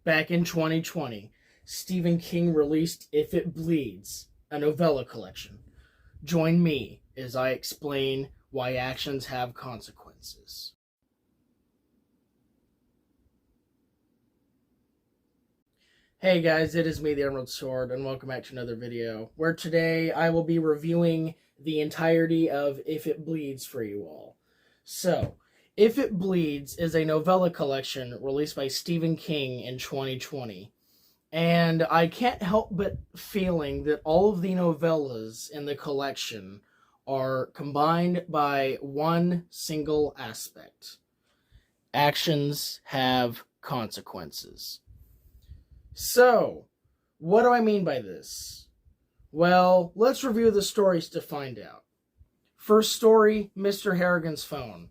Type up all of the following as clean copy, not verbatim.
Back in 2020, Stephen King released If It Bleeds, a novella collection. Join me as I explain why actions have consequences. Hey guys, it is me, the Emerald Sword, and welcome back to another video, where today I will be reviewing the entirety of If It Bleeds for you all. So, If It Bleeds is a novella collection released by Stephen King in 2020. And I can't help but feeling that all of the novellas in the collection are combined by one single aspect. Actions have consequences. So, what do I mean by this? Well, let's review the stories to find out. First story, Mr. Harrigan's phone.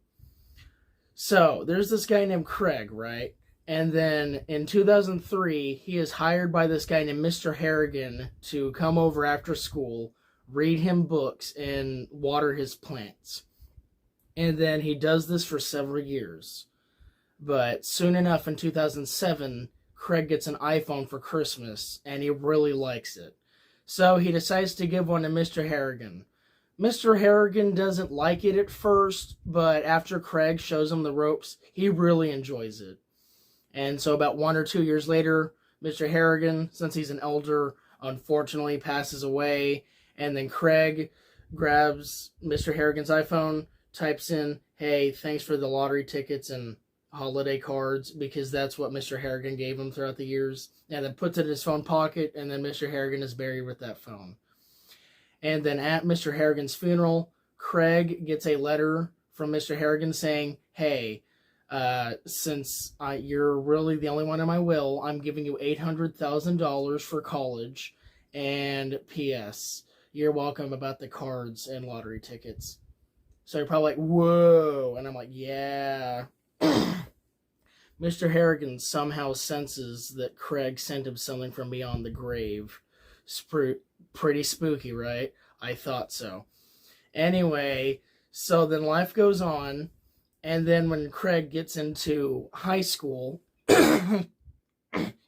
So, there's this guy named Craig, right? And then in 2003, he is hired by this guy named Mr. Harrigan to come over after school, read him books, and water his plants. And then he does this for several years. But soon enough, in 2007, Craig gets an iPhone for Christmas, and he really likes it. So he decides to give one to Mr. Harrigan. Mr. Harrigan doesn't like it at first, but after Craig shows him the ropes, he really enjoys it. And so about 1 or 2 years later, Mr. Harrigan, since he's an elder, unfortunately passes away. And then Craig grabs Mr. Harrigan's iPhone, types in, "Hey, thanks for the lottery tickets and holiday cards," because that's what Mr. Harrigan gave him throughout the years. And then puts it in his phone pocket, and then Mr. Harrigan is buried with that phone. And then at Mr. Harrigan's funeral, Craig gets a letter from Mr. Harrigan saying, "Hey, since you're really the only one in my will, I'm giving you $800,000 for college, and P.S. you're welcome about the cards and lottery tickets." So you're probably like, whoa, and I'm like, yeah. Mr. Harrigan somehow senses that Craig sent him something from beyond the grave. Pretty spooky, right? I thought so. Anyway, so then life goes on. And then when Craig gets into high school,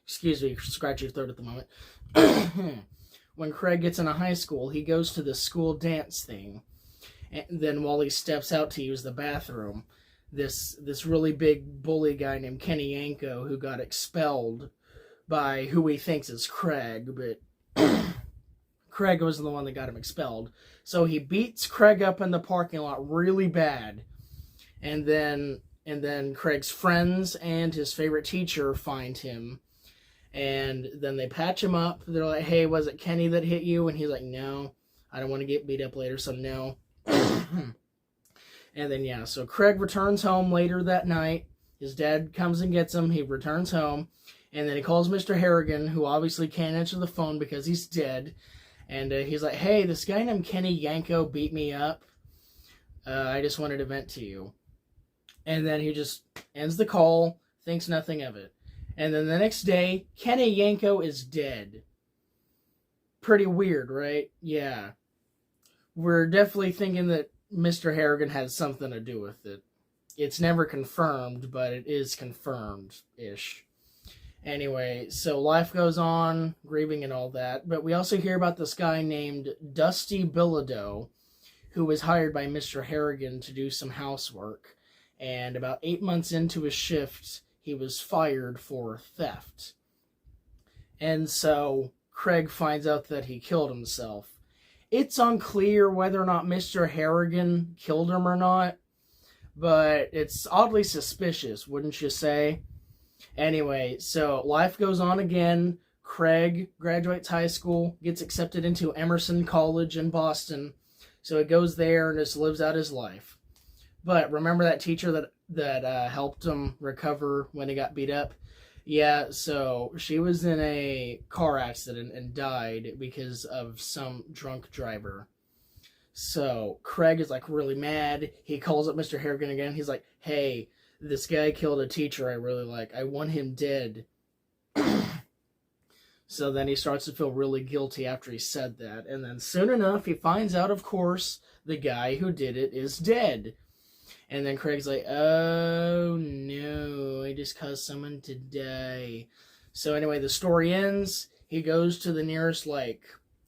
excuse me, scratch your throat at the moment. When Craig gets into high school, he goes to the school dance thing. And then while he steps out to use the bathroom, this really big bully guy named Kenny Yanko, who got expelled by who he thinks is Craig, but Craig wasn't the one that got him expelled. So he beats Craig up in the parking lot really bad. And then Craig's friends and his favorite teacher find him. And then they patch him up. They're like, "Hey, was it Kenny that hit you?" And he's like, "No, I don't want to get beat up later, so no." And then, yeah, so Craig returns home later that night. His dad comes and gets him. He returns home. And then he calls Mr. Harrigan, who obviously can't answer the phone because he's dead. And he's like, "Hey, this guy named Kenny Yanko beat me up. I just wanted to vent to you." And then he just ends the call, thinks nothing of it. And then the next day, Kenny Yanko is dead. Pretty weird, right? Yeah. We're definitely thinking that Mr. Harrigan had something to do with it. It's never confirmed, but it is confirmed-ish. Anyway, so life goes on, grieving and all that. But we also hear about this guy named Dusty Bilodeau, who was hired by Mr. Harrigan to do some housework. And about 8 months into his shift, he was fired for theft. And so Craig finds out that he killed himself. It's unclear whether or not Mr. Harrigan killed him or not, but it's oddly suspicious, wouldn't you say? Anyway, so life goes on again. Craig graduates high school, gets accepted into Emerson College in Boston, so he goes there and just lives out his life. But remember that teacher that helped him recover when he got beat up? Yeah, so she was in a car accident and died because of some drunk driver. So Craig is like really mad. He calls up Mr. Harrigan again. He's like, "Hey, this guy killed a teacher I really like. I want him dead." So then he starts to feel really guilty after he said that. And then soon enough, he finds out, of course, the guy who did it is dead. And then Craig's like, "Oh no, I just caused someone to die." So anyway, the story ends. He goes to the nearest like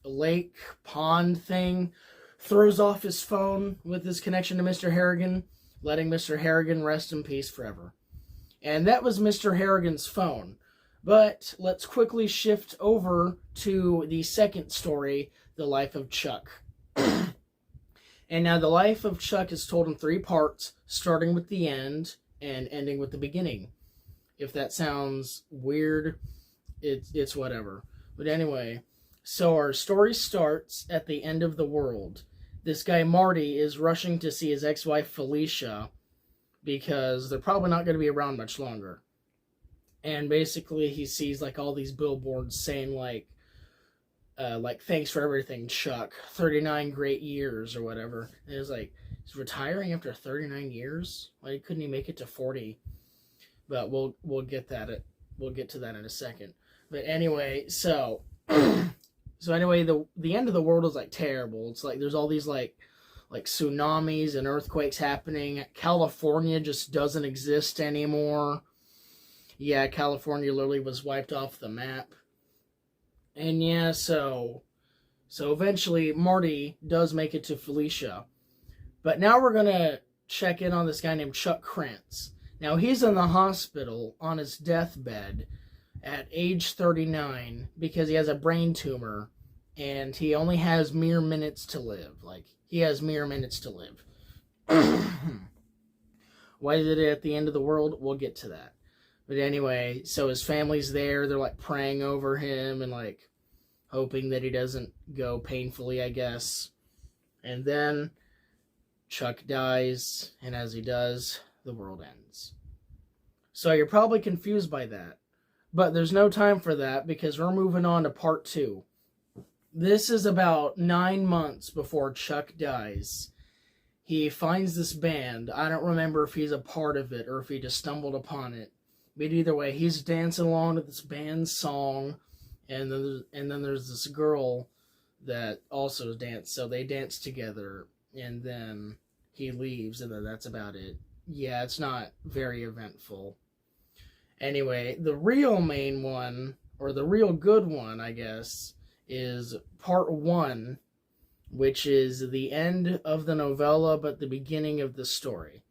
lake pond thing, throws off his phone with his connection to Mr. Harrigan, letting Mr. Harrigan rest in peace forever. And that was Mr. Harrigan's phone. But let's quickly shift over to the second story, The Life of Chuck. And now the life of Chuck is told in 3 parts, starting with the end and ending with the beginning. If that sounds weird, it's whatever. But anyway, so our story starts at the end of the world. This guy Marty is rushing to see his ex-wife Felicia because they're probably not going to be around much longer. And basically he sees like all these billboards saying like thanks for everything, Chuck. 39 great years or whatever. And it's like, he's retiring after 39 years? Why couldn't he make it to 40? But we'll get to that in a second. But anyway, so anyway, the end of the world is like terrible. It's like there's all these like tsunamis and earthquakes happening. California just doesn't exist anymore. Yeah, California literally was wiped off the map. And yeah, so eventually Marty does make it to Felicia. But now we're gonna check in on this guy named Chuck Krantz. Now he's in the hospital on his deathbed at age 39 because he has a brain tumor and he only has mere minutes to live. Like, he has mere minutes to live. Why is it at the end of the world? We'll get to that. But anyway, so his family's there. They're like praying over him and like hoping that he doesn't go painfully, I guess. And then Chuck dies, and as he does, the world ends. So you're probably confused by that. But there's no time for that because we're moving on to part 2. This is about 9 months before Chuck dies. He finds this band. I don't remember if he's a part of it or if he just stumbled upon it. But either way, he's dancing along to this band's song. And then there's this girl that also danced. So they dance together. And then he leaves. And then that's about it. Yeah, it's not very eventful. Anyway, the real main one, or the real good one, I guess, is part 1, which is the end of the novella, but the beginning of the story.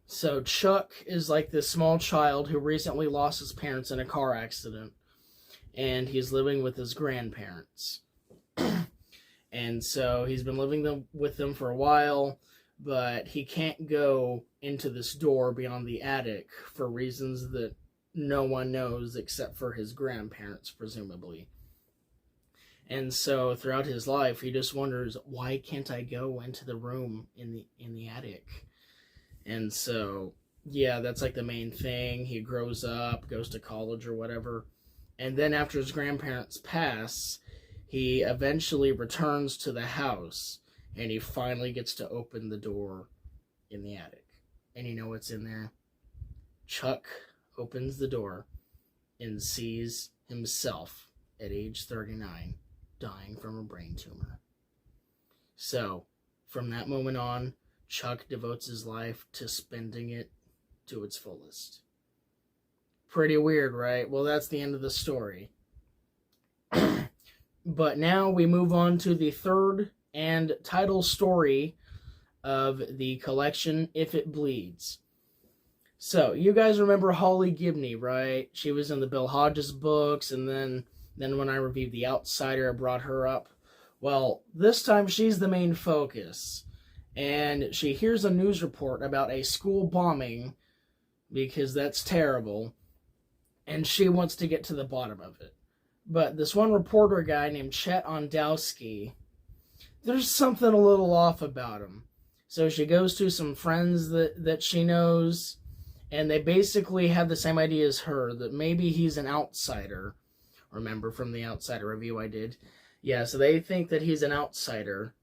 So Chuck is like this small child who recently lost his parents in a car accident, and he's living with his grandparents. And so he's been living with them for a while, but he can't go into this door beyond the attic for reasons that no one knows except for his grandparents, presumably. And so throughout his life, he just wonders, why can't I go into the room in the attic? And so, yeah, that's like the main thing. He grows up, goes to college or whatever. And then after his grandparents pass, he eventually returns to the house. And he finally gets to open the door in the attic. And you know what's in there? Chuck opens the door and sees himself at age 39 dying from a brain tumor. So, from that moment on, Chuck devotes his life to spending it to its fullest. Pretty weird, right? Well, that's the end of the story. But now we move on to the third and title story of the collection, If It Bleeds. So, you guys remember Holly Gibney, right? She was in the Bill Hodges books, and then when I reviewed The Outsider, I brought her up. Well, this time she's the main focus. And she hears a news report about a school bombing, because that's terrible, and she wants to get to the bottom of it. But this one reporter guy named Chet Ondowski, there's something a little off about him. So she goes to some friends that she knows, and they basically have the same idea as her, that maybe he's an outsider. Remember from the Outsider review I did? Yeah, so they think that he's an outsider.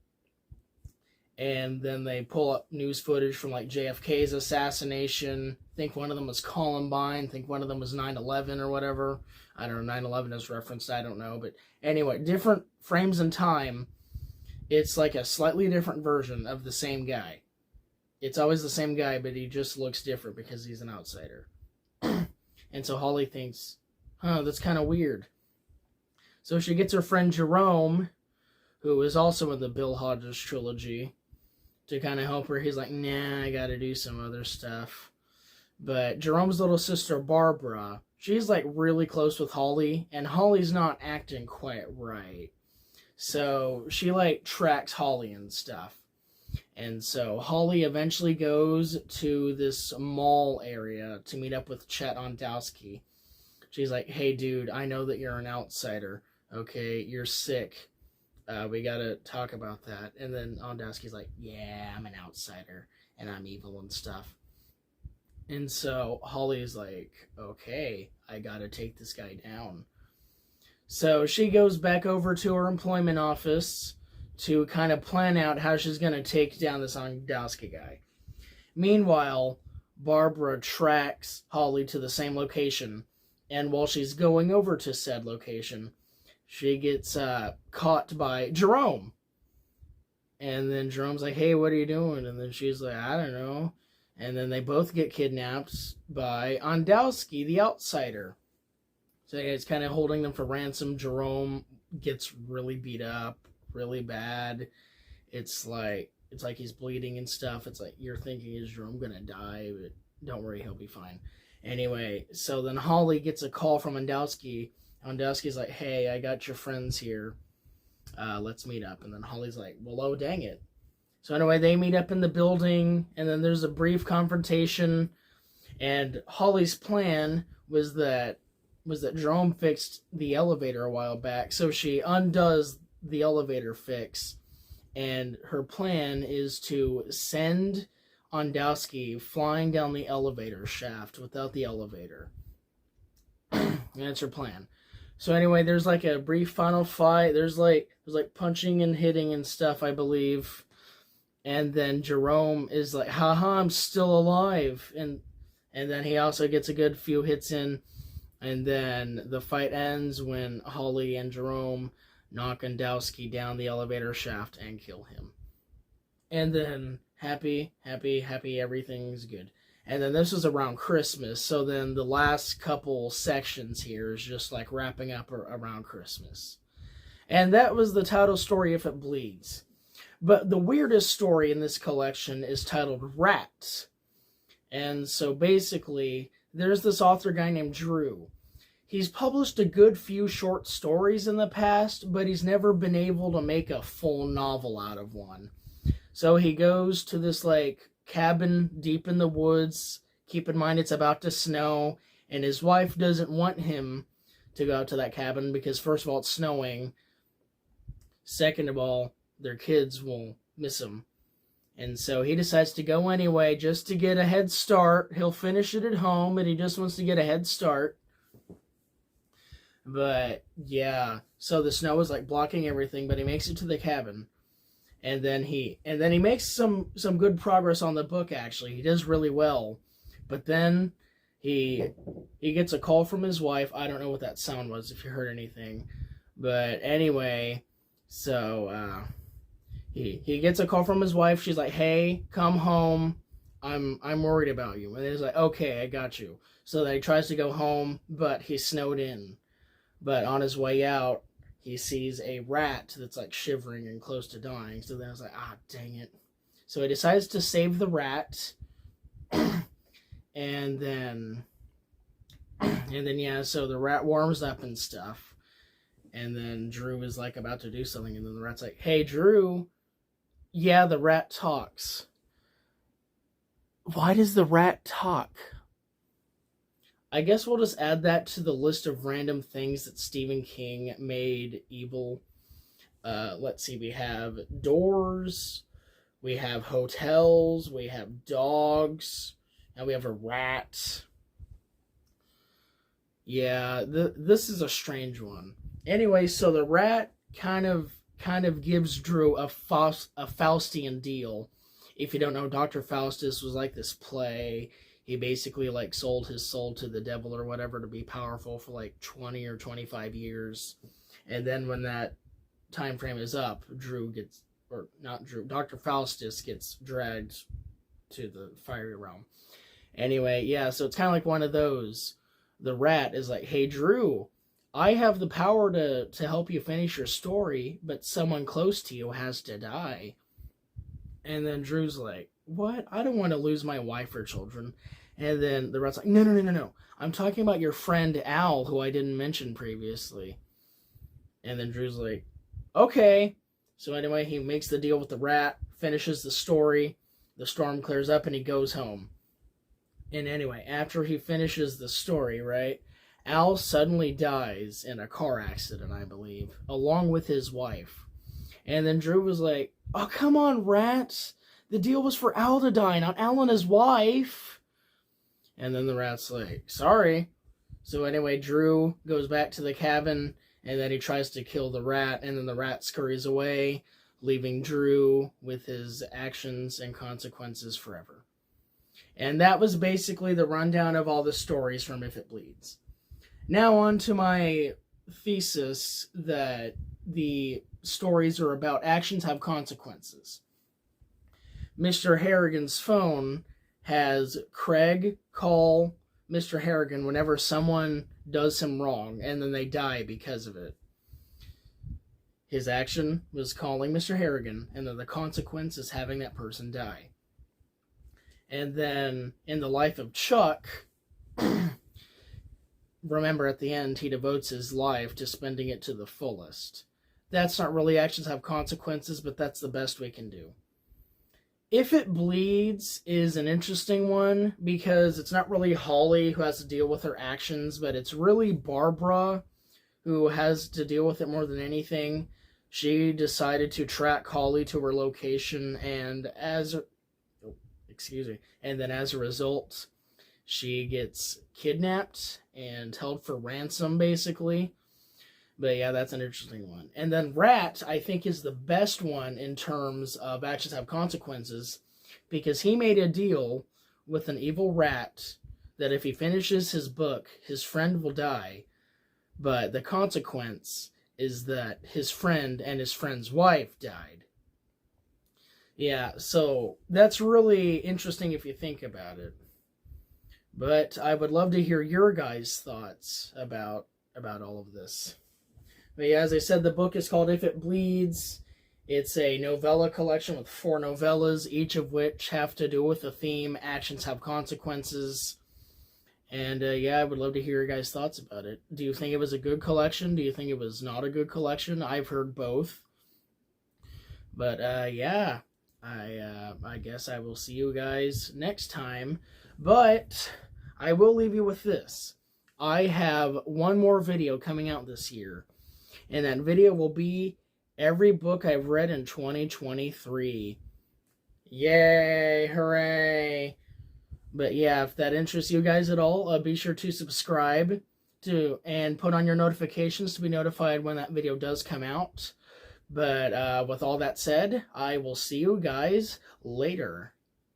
And then they pull up news footage from like JFK's assassination. Think one of them was Columbine. Think one of them was 9/11 or whatever. I don't know, 9/11 is referenced, I don't know. But anyway, different frames in time. It's like a slightly different version of the same guy. It's always the same guy, but he just looks different because he's an outsider. And so Holly thinks, that's kind of weird. So she gets her friend Jerome, who is also in the Bill Hodges trilogy, to kind of help her. He's like, nah, I gotta do some other stuff. But Jerome's little sister, Barbara, she's like really close with Holly, and Holly's not acting quite right. So she like tracks Holly and stuff. And so Holly eventually goes to this mall area to meet up with Chet Ondowski. She's like, hey dude, I know that you're an outsider. Okay, you're sick. We gotta talk about that. And then Ondowski's like, yeah, I'm an outsider and I'm evil and stuff. And so Holly's like, okay, I gotta take this guy down. So she goes back over to her employment office to kind of plan out how she's gonna take down this Ondowski guy. Meanwhile, Barbara tracks Holly to the same location, and while she's going over to said location, she gets caught by Jerome. And then Jerome's like, hey, what are you doing? And then she's like, I don't know. And then they both get kidnapped by Ondowski, the outsider. So it's kind of holding them for ransom. Jerome gets really beat up, really bad. It's like he's bleeding and stuff. It's like you're thinking, is Jerome gonna die? But don't worry, he'll be fine. Anyway, so then Holly gets a call from Ondowski. Ondowski's like, hey, I got your friends here. Let's meet up. And then Holly's like, well, oh, dang it. So anyway, they meet up in the building, and then there's a brief confrontation. And Holly's plan was that Jerome fixed the elevator a while back. So she undoes the elevator fix. And her plan is to send Ondowski flying down the elevator shaft without the elevator. And that's her plan. So anyway, there's like a brief final fight. There's like punching and hitting and stuff, I believe. And then Jerome is like, haha, I'm still alive. And then he also gets a good few hits in. And then the fight ends when Holly and Jerome knock Ondowski down the elevator shaft and kill him. And then happy, everything's good. And then this was around Christmas, so then the last couple sections here is just like wrapping up around Christmas. And that was the title story, If It Bleeds. But the weirdest story in this collection is titled Rat. And so basically, there's this author guy named Drew. He's published a good few short stories in the past, but he's never been able to make a full novel out of one. So he goes to this like cabin deep in the woods. Keep in mind it's about to snow, and his wife doesn't want him to go out to that cabin because first of all it's snowing. Second of all, their kids will miss him. And so he decides to go anyway just to get a head start. He'll finish it at home, but he just wants to get a head start. But yeah, so the snow is like blocking everything, but he makes it to the cabin. And then he makes some good progress on the book, actually. He does really well. But then he gets a call from his wife. I don't know what that sound was, if you heard anything. But anyway, so he gets a call from his wife. She's like, hey, come home. I'm worried about you. And he's like, okay, I got you. So then he tries to go home, but he's snowed in. But on his way out, he sees a rat that's like shivering and close to dying. So then I was like, dang it. So he decides to save the rat. and then yeah, so the rat warms up and stuff. And then Drew is like about to do something. And then the rat's like, hey, Drew. Yeah, the rat talks. Why does the rat talk? I guess we'll just add that to the list of random things that Stephen King made evil. Let's see, we have doors, we have hotels, we have dogs, and we have a rat. Yeah, this is a strange one. Anyway, so the rat kind of gives Drew a Faustian deal. If you don't know, Dr. Faustus was like this play. He basically like sold his soul to the devil or whatever to be powerful for like 20 or 25 years. And then when that time frame is up, Dr. Faustus gets dragged to the fiery realm. Anyway, yeah, so it's kind of like one of those. the rat is like, hey, Drew, I have the power to help you finish your story, but someone close to you has to die. And then Drew's like, what? I don't want to lose my wife or children. And then the rat's like, no. I'm talking about your friend Al, who I didn't mention previously. And then Drew's like, okay. So anyway, he makes the deal with the rat, finishes the story, the storm clears up, and he goes home. And anyway, after he finishes the story, right, Al suddenly dies in a car accident, I believe, along with his wife. And then Drew was like, oh, come on, rat. The deal was for Al to die, not Al and his wife. And then the rat's like, sorry. So anyway, Drew goes back to the cabin, and then he tries to kill the rat, and then the rat scurries away, leaving Drew with his actions and consequences forever. And that was basically the rundown of all the stories from If It Bleeds. Now on to my thesis that the stories are about actions have consequences. Mr. Harrigan's phone has Craig call Mr. Harrigan whenever someone does him wrong, and then they die because of it. His action was calling Mr. Harrigan, and then the consequence is having that person die. And then, in the life of Chuck, remember at the end, he devotes his life to spending it to the fullest. That's not really actions have consequences, but that's the best we can do. If It Bleeds is an interesting one because it's not really Holly who has to deal with her actions, but it's really Barbara who has to deal with it more than anything. She decided to track Holly to her location, and then as a result, she gets kidnapped and held for ransom, basically. But yeah, that's an interesting one. And then Rat, I think, is the best one in terms of actions have consequences, because he made a deal with an evil rat that if he finishes his book, his friend will die. But the consequence is that his friend and his friend's wife died. Yeah, so that's really interesting if you think about it. But I would love to hear your guys' thoughts about all of this. But yeah, as I said, the book is called If It Bleeds. It's a novella collection with 4 novellas, each of which have to do with the theme, actions have consequences. And yeah, I would love to hear your guys' thoughts about it. Do you think it was a good collection? Do you think it was not a good collection? I've heard both. But yeah, I guess I will see you guys next time. But I will leave you with this. I have one more video coming out this year. And that video will be every book I've read in 2023. Yay! Hooray! But yeah, if that interests you guys at all, be sure to subscribe and put on your notifications to be notified when that video does come out. But with all that said, I will see you guys later.